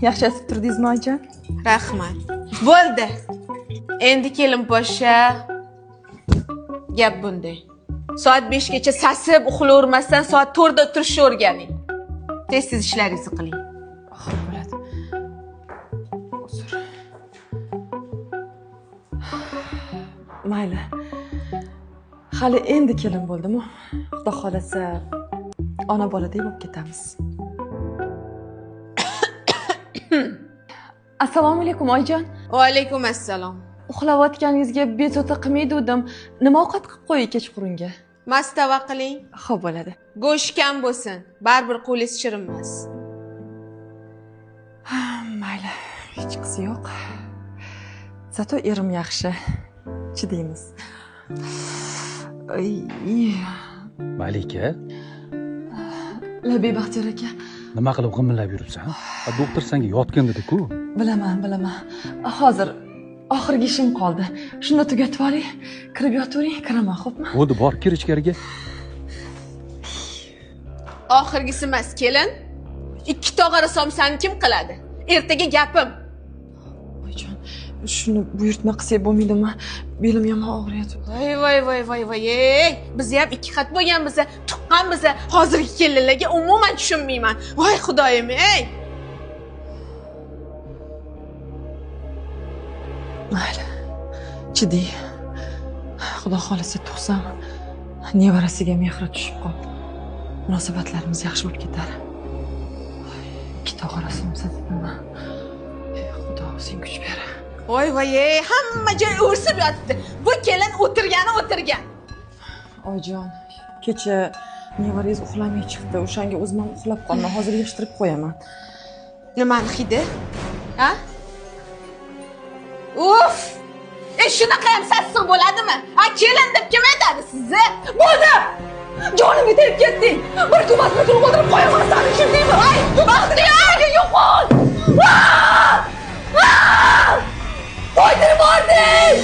Yaxshi yasib turdingizmi oyijon? Rahmat. Bo'ldi. Endi kelin poshsha. Gap bunday. Soat 5 gacha sasib, uxlavermasdan soat 4 da o'tirishni o'rganing. Tez-tez ishlaringizni qiling. Xo'p bo'ladi. Uzr. Mayli. Hali endi kelin bo'ldim-ku. Xudo xolasa ona boladek bo'lib ketamiz. Assalomu alaykum oyijon. Va alaykum assalom. Uxlayotganingizga bezovta qilmaydim. Nima ovqat qilib qo'ying kechqurunga? Mastava qiling. Xo'p bo'ladi. Go'sht kam bo'lsin. Baribir qo'lingiz shirinmas. Mayli, hech qisi yo'q. Zato erim yaxshi. Chidaymiz. Ay. Malika, Labay Baxtiyor aka. nima qilib g'imillab yuribsan? Doktor senga yotgin dedi-ku. Bilaman. Hozir oxirgi ishim qoldi. Shunda tugatib oling. Kirib yotavering, kiraman, xo'pmi? Bo'ldi, bor, kir ichkariga. Oxirgisi emas, kelin. 2 tog'ora somsani kim qiladi? Ertaga gapim. Oyijon, shuni buyurtma qilsak bo'lmaydimi? Belim yomon og'riyapti. Voy. Ey, biz ham 2 xat bo'lganmiz, tuqqanmiz. Hozirgi kelinlarga umuman tushunmayman. Voy xudoyim, ey. Mayli. Chiday. Xudo xolasa tug'sam, nevarasiga mehri tushib qolib, munosabatlarimiz yaxshi bo'lib ketar. 2 tog'ora somsa dedimmi? Xudo o'zing kuch ber. Voy, ey, hamma joy o'rsib yotibdi. Bu kelin o'tirgan. Oyijon, kecha nevarangiz uxlamay chiqdi. O'shanga o'zim ham uxlab qoldim. Hozir yig'ishtirib qo'yaman. Nimani hidi? Ha? Uf! Shunaqa ham sassiq bo'ladimi? Kelin deb kim aytadi sizni? Bo'ldi! Jonimga tegib ketding. Bir kumasni turib o'tirib qo'yaman seni, tushundingmi? Ay, Baxtiyor, yo'qol! Qo'ydirib yubording!